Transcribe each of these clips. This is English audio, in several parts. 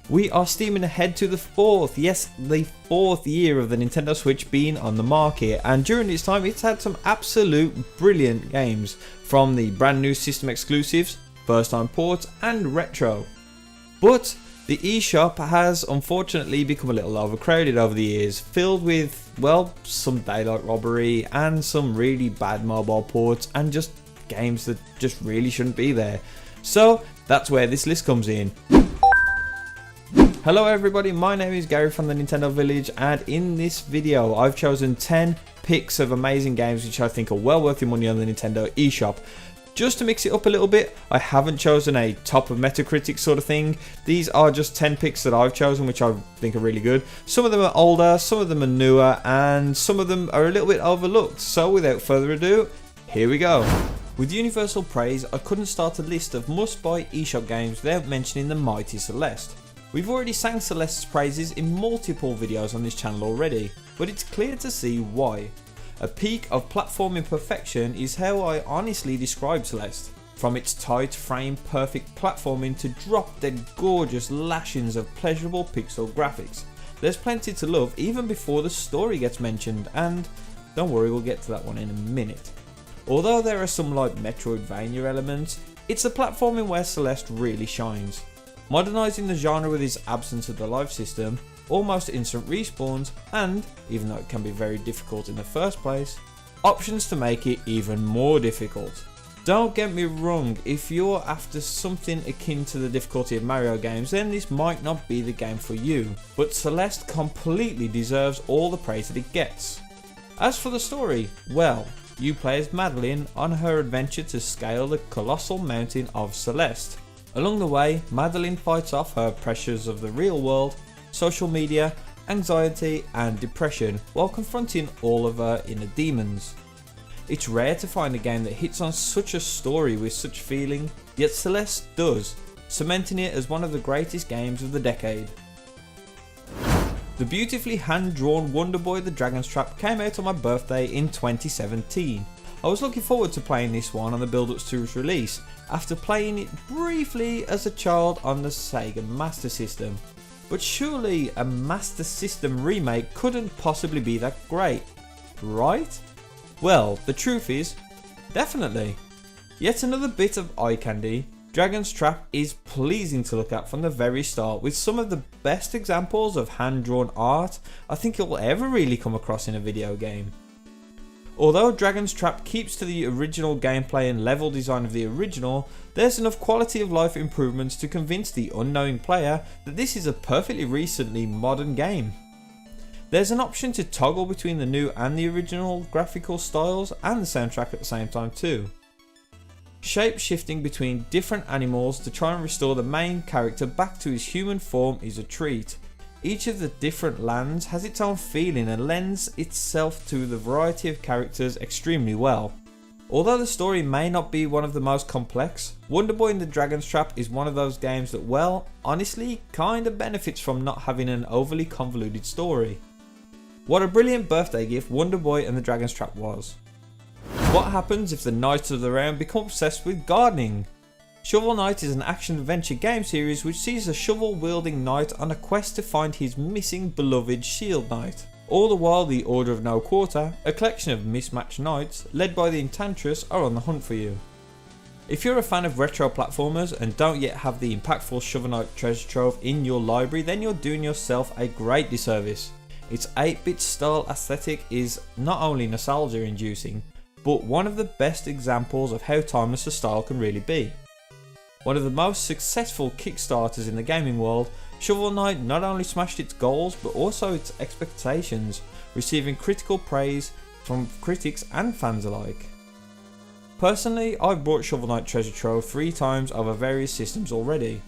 We are steaming ahead to the fourth year of the Nintendo Switch being on the market, and during this time it's had some absolute brilliant games, from the brand new system exclusives, first time ports and retro. But the eShop has unfortunately become a little overcrowded over the years, filled with, well, some daylight robbery and some really bad mobile ports and just games that just really shouldn't be there. So that's where this list comes in. Hello everybody, my name is Gary from the Nintendo Village, and in this video I've chosen 10 picks of amazing games which I think are well worth your money on the Nintendo eShop. Just to mix it up a little bit, I haven't chosen a top of Metacritic sort of thing. These are just 10 picks that I've chosen which I think are really good. Some of them are older, some of them are newer, and some of them are a little bit overlooked. So without further ado, here we go. With universal praise, I couldn't start a list of must-buy eShop games without mentioning the mighty Celeste. We've already sang Celeste's praises in multiple videos on this channel already, but it's clear to see why. A peak of platforming perfection is how I honestly describe Celeste. From its tight frame perfect platforming to drop dead gorgeous lashings of pleasurable pixel graphics. There's plenty to love even before the story gets mentioned, and don't worry, we'll get to that one in a minute. Although there are some like Metroidvania elements, it's the platforming where Celeste really shines. Modernising the genre with its absence of the life system, almost instant respawns, and, even though it can be very difficult in the first place, options to make it even more difficult. Don't get me wrong, if you're after something akin to the difficulty of Mario games, then this might not be the game for you, but Celeste completely deserves all the praise that it gets. As for the story, well, you play as Madeline on her adventure to scale the colossal mountain of Celeste. Along the way, Madeline fights off her pressures of the real world, social media, anxiety and depression while confronting all of her inner demons. It's rare to find a game that hits on such a story with such feeling, yet Celeste does, cementing it as one of the greatest games of the decade. The beautifully hand-drawn Wonder Boy the Dragon's Trap came out on my birthday in 2017. I was looking forward to playing this one on the build-ups to its release, after playing it briefly as a child on the Sega Master System. But surely a Master System remake couldn't possibly be that great, right? Well, the truth is, definitely. Yet another bit of eye candy, Dragon's Trap is pleasing to look at from the very start, with some of the best examples of hand-drawn art I think you'll ever really come across in a video game. Although Dragon's Trap keeps to the original gameplay and level design of the original, there's enough quality of life improvements to convince the unknowing player that this is a perfectly recently modern game. There's an option to toggle between the new and the original graphical styles and the soundtrack at the same time too. Shape shifting between different animals to try and restore the main character back to his human form is a treat. Each of the different lands has its own feeling and lends itself to the variety of characters extremely well. Although the story may not be one of the most complex, Wonder Boy and the Dragon's Trap is one of those games that, well, honestly kinda benefits from not having an overly convoluted story. What a brilliant birthday gift Wonder Boy and the Dragon's Trap was. What happens if the Knights of the Round become obsessed with gardening? Shovel Knight is an action-adventure game series which sees a shovel-wielding knight on a quest to find his missing beloved Shield Knight. All the while the Order of No Quarter, a collection of mismatched knights led by the Enchantress, are on the hunt for you. If you're a fan of retro platformers and don't yet have the impactful Shovel Knight treasure trove in your library, then you're doing yourself a great disservice. Its 8-bit style aesthetic is not only nostalgia-inducing, but one of the best examples of how timeless a style can really be. One of the most successful Kickstarters in the gaming world, Shovel Knight not only smashed its goals but also its expectations, receiving critical praise from critics and fans alike. Personally, I've bought Shovel Knight Treasure Trove 3 times over various systems already.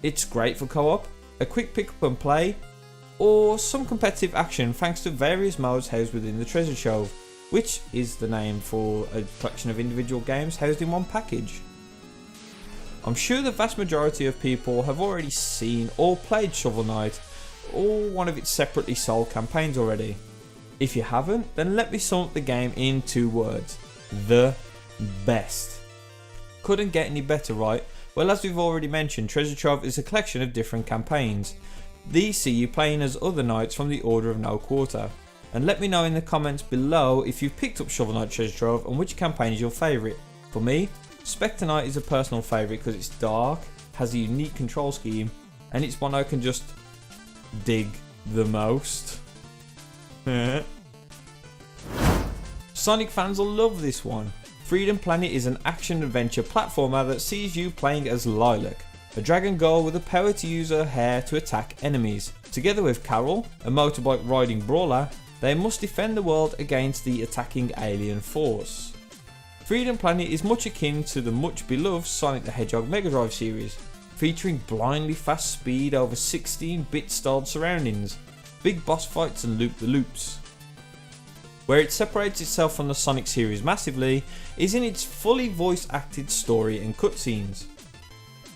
It's great for co-op, a quick pick up and play, or some competitive action thanks to various modes housed within the Treasure Trove, which is the name for a collection of individual games housed in one package. I'm sure the vast majority of people have already seen or played Shovel Knight or one of its separately sold campaigns already. If you haven't, then let me sum up the game in 2 words: the best. Couldn't get any better, right? Well, as we've already mentioned, Treasure Trove is a collection of different campaigns. These see you playing as other knights from the Order of No Quarter. And let me know in the comments below if you've picked up Shovel Knight Treasure Trove and which campaign is your favourite. For me, Spectre Knight is a personal favourite because it's dark, has a unique control scheme, and it's one I can just dig the most. Sonic fans will love this one. Freedom Planet is an action-adventure platformer that sees you playing as Lilac, a dragon girl with the power to use her hair to attack enemies. Together with Carol, a motorbike riding brawler, they must defend the world against the attacking alien force. Freedom Planet is much akin to the much beloved Sonic the Hedgehog Mega Drive series, featuring blindly fast speed over 16-bit styled surroundings, big boss fights and loop-the-loops. Where it separates itself from the Sonic series massively is in its fully voice acted story and cutscenes.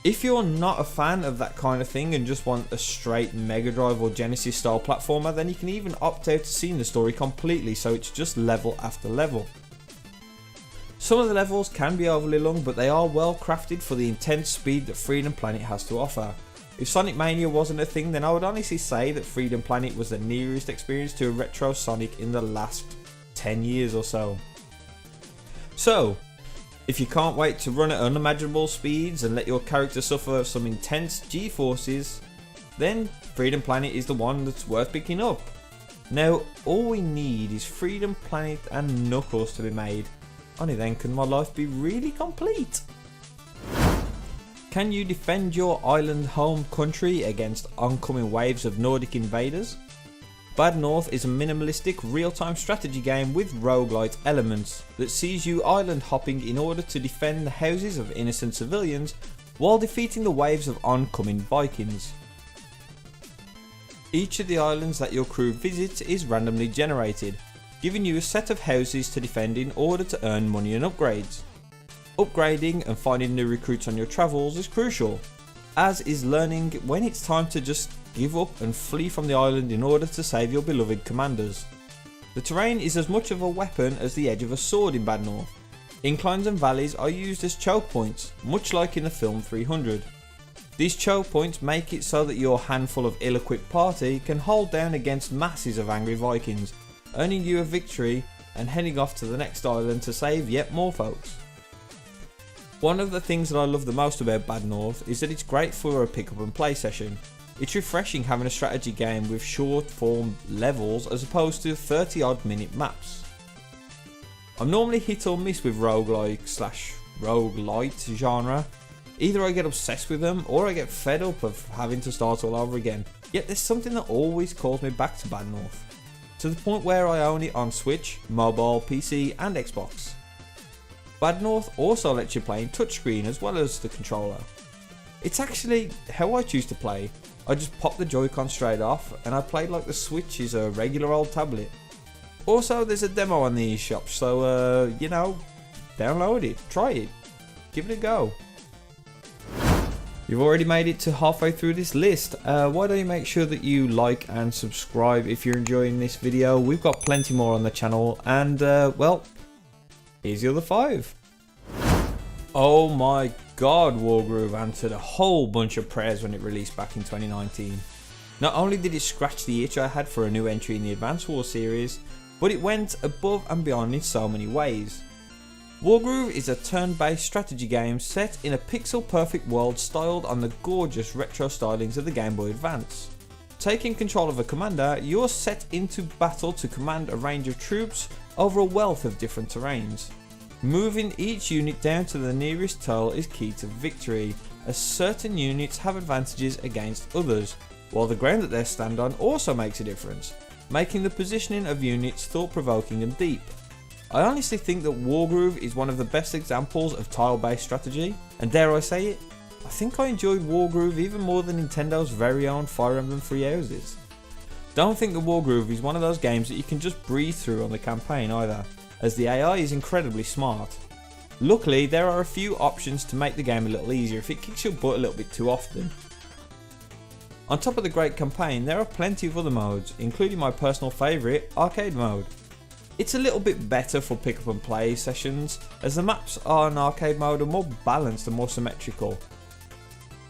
If you're not a fan of that kind of thing and just want a straight Mega Drive or Genesis style platformer, then you can even opt out to seeing the story completely, so it's just level after level. Some of the levels can be overly long, but they are well crafted for the intense speed that Freedom Planet has to offer. If Sonic Mania wasn't a thing, then I would honestly say that Freedom Planet was the nearest experience to a retro Sonic in the last 10 years or so. So, if you can't wait to run at unimaginable speeds and let your character suffer some intense G-forces, then Freedom Planet is the one that's worth picking up. Now, all we need is Freedom Planet and Knuckles to be made. Only then can my life be really complete. Can you defend your island home country against oncoming waves of Nordic invaders? Bad North is a minimalistic real-time strategy game with roguelite elements that sees you island hopping in order to defend the houses of innocent civilians while defeating the waves of oncoming Vikings. Each of the islands that your crew visits is randomly generated, giving you a set of houses to defend in order to earn money and upgrades. Upgrading and finding new recruits on your travels is crucial, as is learning when it's time to just give up and flee from the island in order to save your beloved commanders. The terrain is as much of a weapon as the edge of a sword in Bad North. Inclines and valleys are used as choke points, much like in the film 300. These choke points make it so that your handful of ill-equipped party can hold down against masses of angry Vikings, earning you a victory and heading off to the next island to save yet more folks. One of the things that I love the most about Bad North is that it's great for a pick up and play session. It's refreshing having a strategy game with short form levels as opposed to 30 odd minute maps. I'm normally hit or miss with roguelike / roguelite genre. Either I get obsessed with them or I get fed up of having to start all over again. Yet there's something that always calls me back to Bad North, to the point where I own it on Switch, mobile, PC and Xbox. Bad North also lets you play in touchscreen as well as the controller. It's actually how I choose to play. I just pop the Joy-Con straight off and I play like the Switch is a regular old tablet. Also, there's a demo on the eShop, so you know, download it, try it, give it a go. You've already made it to halfway through this list. Why don't you make sure that you like and subscribe if you're enjoying this video. We've got plenty more on the channel, and well, here's the other 5. Oh my god, Wargroove answered a whole bunch of prayers when it released back in 2019. Not only did it scratch the itch I had for a new entry in the Advance Wars series, but it went above and beyond in so many ways. Wargroove is a turn-based strategy game set in a pixel-perfect world styled on the gorgeous retro stylings of the Game Boy Advance. Taking control of a commander, you're set into battle to command a range of troops over a wealth of different terrains. Moving each unit down to the nearest tile is key to victory, as certain units have advantages against others, while the ground that they stand on also makes a difference, making the positioning of units thought-provoking and deep. I honestly think that Wargroove is one of the best examples of tile-based strategy, and dare I say it, I think I enjoyed Wargroove even more than Nintendo's very own Fire Emblem Three Houses. Don't think that Wargroove is one of those games that you can just breeze through on the campaign either, as the AI is incredibly smart. Luckily, there are a few options to make the game a little easier if it kicks your butt a little bit too often. On top of the great campaign, there are plenty of other modes, including my personal favourite, Arcade Mode. It's a little bit better for pick up and play sessions, as the maps on Arcade Mode are more balanced and more symmetrical,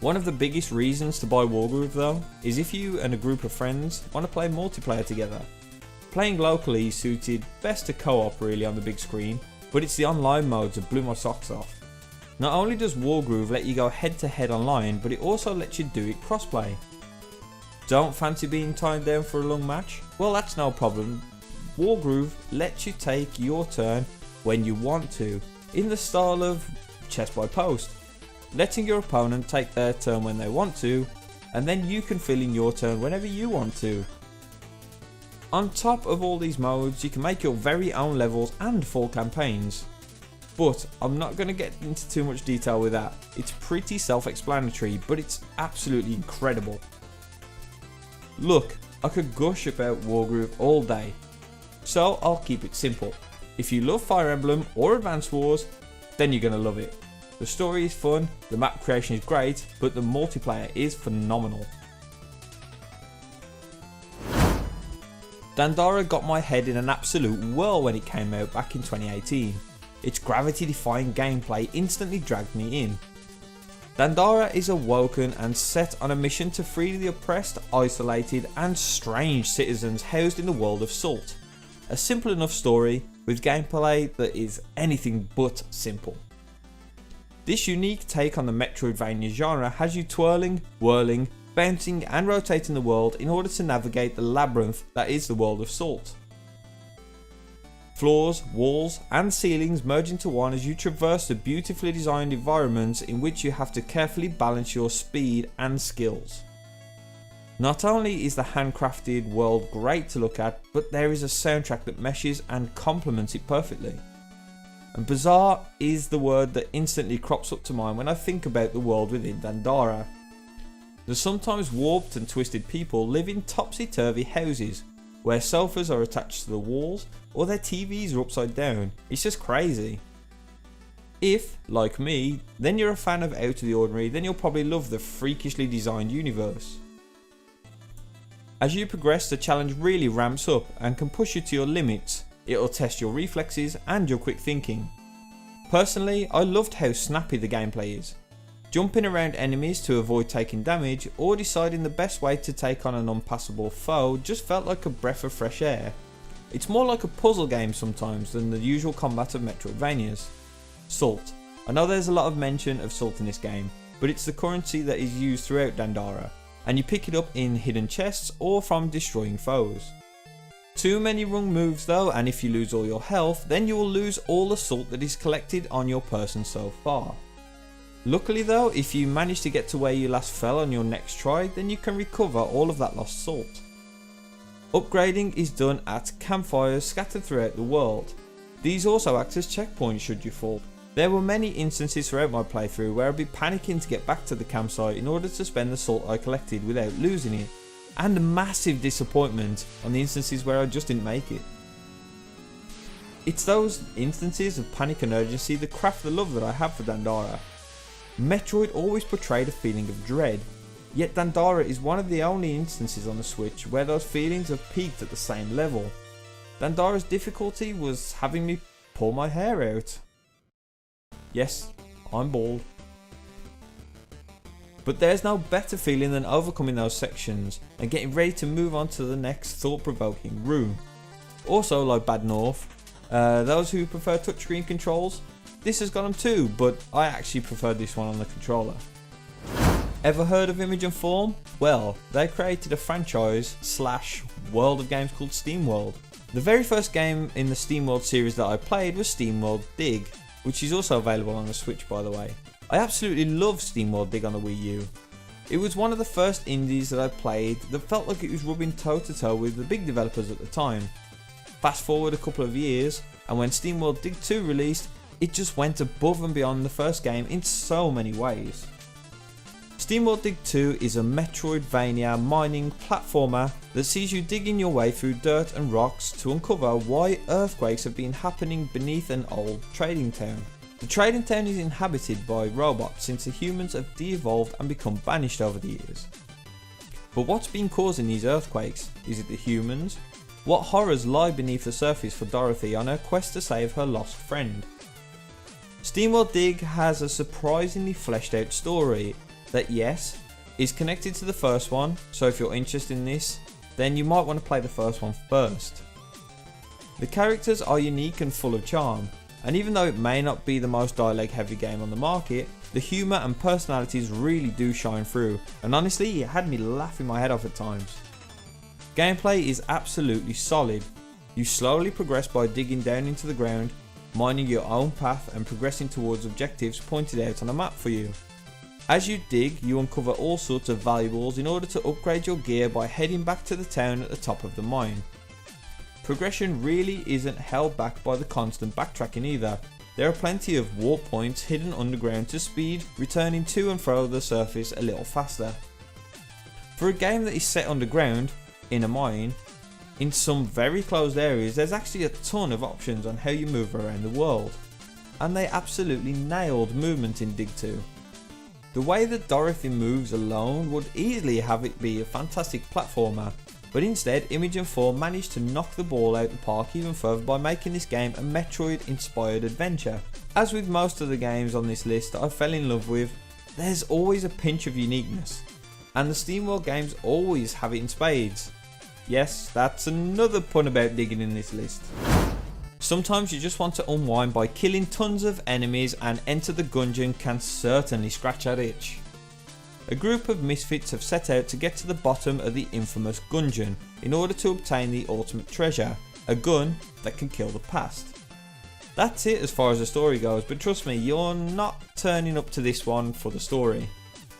One of the biggest reasons to buy Wargroove though, is if you and a group of friends want to play multiplayer together. Playing locally is suited best to co-op really on the big screen, but it's the online modes that blew my socks off. Not only does Wargroove let you go head to head online, but it also lets you do it crossplay. Don't fancy being timed down for a long match? Well, that's no problem. Wargroove lets you take your turn when you want to, in the style of chess by post, letting your opponent take their turn when they want to, and then you can fill in your turn whenever you want to. On top of all these modes, you can make your very own levels and full campaigns. But I'm not going to get into too much detail with that. It's pretty self-explanatory, but it's absolutely incredible. Look, I could gush about Wargroove all day, so I'll keep it simple. If you love Fire Emblem or Advance Wars, then you're going to love it. The story is fun, the map creation is great, but the multiplayer is phenomenal. Dandara got my head in an absolute whirl when it came out back in 2018. Its gravity-defying gameplay instantly dragged me in. Dandara is awoken and set on a mission to free the oppressed, isolated and strange citizens housed in the world of Salt. A simple enough story with gameplay that is anything but simple. This unique take on the Metroidvania genre has you twirling, whirling, bouncing and rotating the world in order to navigate the labyrinth that is the world of Salt. Floors, walls and ceilings merge into one as you traverse the beautifully designed environments in which you have to carefully balance your speed and skills. Not only is the handcrafted world great to look at, but there is a soundtrack that meshes and complements it perfectly. And bizarre is the word that instantly crops up to mind when I think about the world within Dandara. The sometimes warped and twisted people live in topsy-turvy houses, where sofas are attached to the walls or their TVs are upside down. It's just crazy. If, like me, then you're a fan of Out of the Ordinary, then you'll probably love the freakishly designed universe. As you progress, the challenge really ramps up and can push you to your limits. It'll test your reflexes and your quick thinking. Personally, I loved how snappy the gameplay is. Jumping around enemies to avoid taking damage or deciding the best way to take on an unpassable foe just felt like a breath of fresh air. It's more like a puzzle game sometimes than the usual combat of Metroidvanias. Salt. I know there's a lot of mention of salt in this game, but it's the currency that is used throughout Dandara, and you pick it up in hidden chests or from destroying foes. Too many wrong moves though, and if you lose all your health, then you will lose all the salt that is collected on your person so far. Luckily though, if you manage to get to where you last fell on your next try, then you can recover all of that lost salt. Upgrading is done at campfires scattered throughout the world. These also act as checkpoints should you fall. There were many instances throughout my playthrough where I'd be panicking to get back to the campsite in order to spend the salt I collected without losing it, and massive disappointment on the instances where I just didn't make it. It's those instances of panic and urgency that craft the love that I have for Dandara. Metroid always portrayed a feeling of dread, yet Dandara is one of the only instances on the Switch where those feelings have peaked at the same level. Dandara's difficulty was having me pull my hair out. Yes, I'm bald. But there's no better feeling than overcoming those sections and getting ready to move on to the next thought-provoking room. Also, like Bad North, those who prefer touchscreen controls, this has got them too, but I actually prefer this one on the controller. Ever heard of Image and Form? Well, they created a franchise / world of games called SteamWorld. The very first game in the SteamWorld series that I played was SteamWorld Dig, which is also available on the Switch by the way. I absolutely love SteamWorld Dig on the Wii U. It was one of the first indies that I played that felt like it was rubbing toe to toe with the big developers at the time. Fast forward a couple of years, and when SteamWorld Dig 2 released, it just went above and beyond the first game in so many ways. SteamWorld Dig 2 is a Metroidvania mining platformer that sees you digging your way through dirt and rocks to uncover why earthquakes have been happening beneath an old trading town. The trading town is inhabited by robots since the humans have de-evolved and become banished over the years. But what's been causing these earthquakes? Is it the humans? What horrors lie beneath the surface for Dorothy on her quest to save her lost friend? SteamWorld Dig has a surprisingly fleshed out story. that yes, is connected to the first one, so if you're interested in this, then you might want to play the first one first. The characters are unique and full of charm, and even though it may not be the most dialogue heavy game on the market, the humour and personalities really do shine through, and honestly it had me laughing my head off at times. Gameplay is absolutely solid. You slowly progress by digging down into the ground, mining your own path and progressing towards objectives pointed out on a map for you. As you dig, you uncover all sorts of valuables in order to upgrade your gear by heading back to the town at the top of the mine. Progression really isn't held back by the constant backtracking either. There are plenty of warp points hidden underground to speed returning to and fro the surface a little faster. For a game that is set underground, in a mine, in some very closed areas, there's actually a ton of options on how you move around the world. And they absolutely nailed movement in Dig 2. The way that Dorothy moves alone would easily have it be a fantastic platformer, but instead Image and 4 managed to knock the ball out the park even further by making this game a Metroid inspired adventure. As with most of the games on this list that I fell in love with, there's always a pinch of uniqueness, and the SteamWorld games always have it in spades. Yes, that's another pun about digging in this list. Sometimes you just want to unwind by killing tons of enemies, and Enter the Gungeon can certainly scratch that itch. A group of misfits have set out to get to the bottom of the infamous Gungeon in order to obtain the ultimate treasure, a gun that can kill the past. That's it as far as the story goes, but trust me, you're not turning up to this one for the story.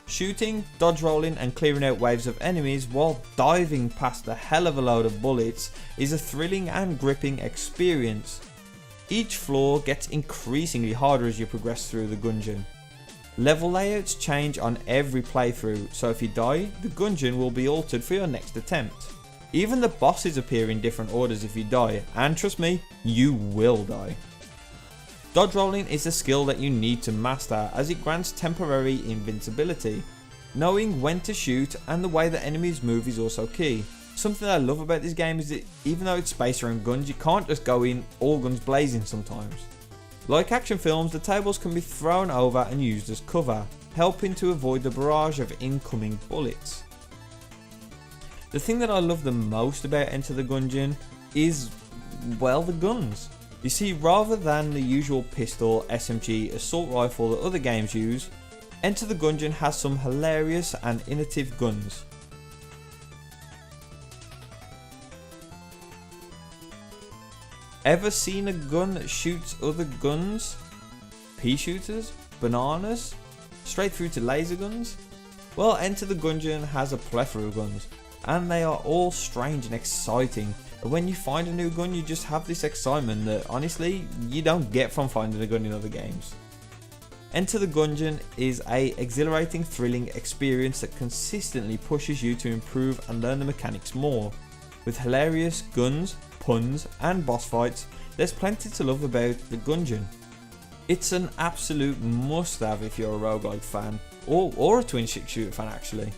Shooting, dodge rolling and clearing out waves of enemies while diving past a hell of a load of bullets is a thrilling and gripping experience. Each floor gets increasingly harder as you progress through the Gungeon. Level layouts change on every playthrough, so if you die, the Gungeon will be altered for your next attempt. Even the bosses appear in different orders if you die, and trust me, you will die. Dodge rolling is a skill that you need to master as it grants temporary invincibility. Knowing when to shoot and the way that enemies move is also key. Something I love about this game is that even though it's based around guns, you can't just go in all guns blazing sometimes. Like action films, the tables can be thrown over and used as cover, helping to avoid the barrage of incoming bullets. The thing that I love the most about Enter the Gungeon is, well, the guns. You see, rather than the usual pistol, SMG, assault rifle that other games use, Enter the Gungeon has some hilarious and innovative guns. Ever seen a gun that shoots other guns? Pea shooters? Bananas? Straight through to laser guns? Well, Enter the Gungeon has a plethora of guns, and they are all strange and exciting. And when you find a new gun, you just have this excitement that honestly you don't get from finding a gun in other games. Enter the Gungeon is a exhilarating, thrilling experience that consistently pushes you to improve and learn the mechanics more. With hilarious guns, puns and boss fights, there's plenty to love about the Gungeon. It's an absolute must-have if you're a roguelike fan, or a twin-stick shooter fan actually.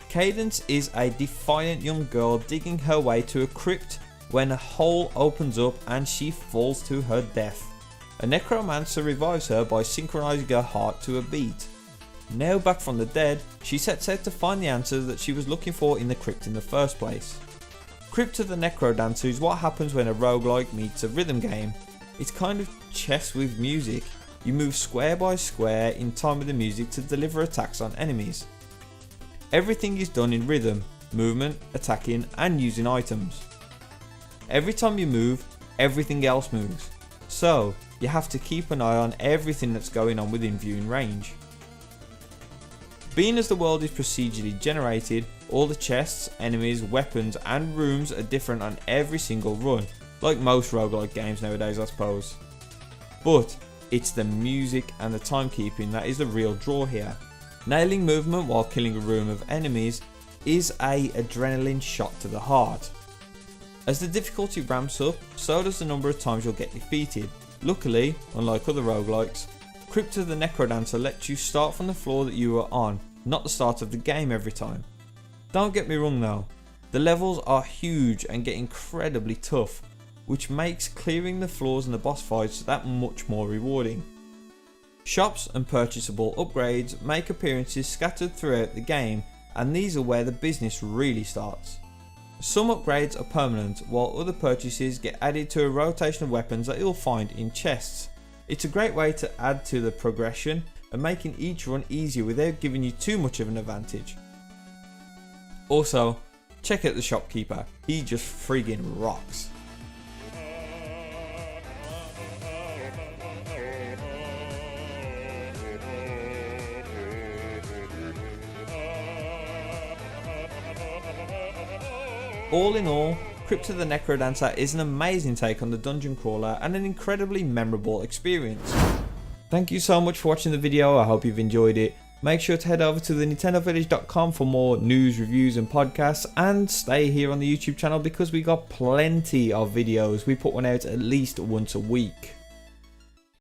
Cadence is a defiant young girl digging her way to a crypt when a hole opens up and she falls to her death. A necromancer revives her by synchronizing her heart to a beat. Now back from the dead, she sets out to find the answers that she was looking for in the crypt in the first place. Crypt of the Necrodancer is what happens when a roguelike meets a rhythm game. It's kind of chess with music. You move square by square in time with the music to deliver attacks on enemies. Everything is done in rhythm, movement, attacking and using items. Every time you move, everything else moves. So, you have to keep an eye on everything that's going on within viewing range. Being as the world is procedurally generated, all the chests, enemies, weapons and rooms are different on every single run, like most roguelike games nowadays I suppose. But, it's the music and the timekeeping that is the real draw here. Nailing movement while killing a room of enemies is a adrenaline shot to the heart. As the difficulty ramps up, so does the number of times you'll get defeated. Luckily, unlike other roguelikes, Crypt of the Necrodancer lets you start from the floor that you were on, not the start of the game every time. Don't get me wrong though, the levels are huge and get incredibly tough, which makes clearing the floors and the boss fights that much more rewarding. Shops and purchasable upgrades make appearances scattered throughout the game, and these are where the business really starts. Some upgrades are permanent, while other purchases get added to a rotation of weapons that you'll find in chests. It's a great way to add to the progression and making each run easier without giving you too much of an advantage. Also, check out the shopkeeper, he just friggin' rocks. All in all, Crypt the Necrodancer is an amazing take on the dungeon crawler and an incredibly memorable experience. Thank you so much for watching the video, I hope you've enjoyed it. Make sure to head over to the nintendovillage.com for more news, reviews and podcasts, and stay here on the YouTube channel because we got plenty of videos. We put one out at least once a week.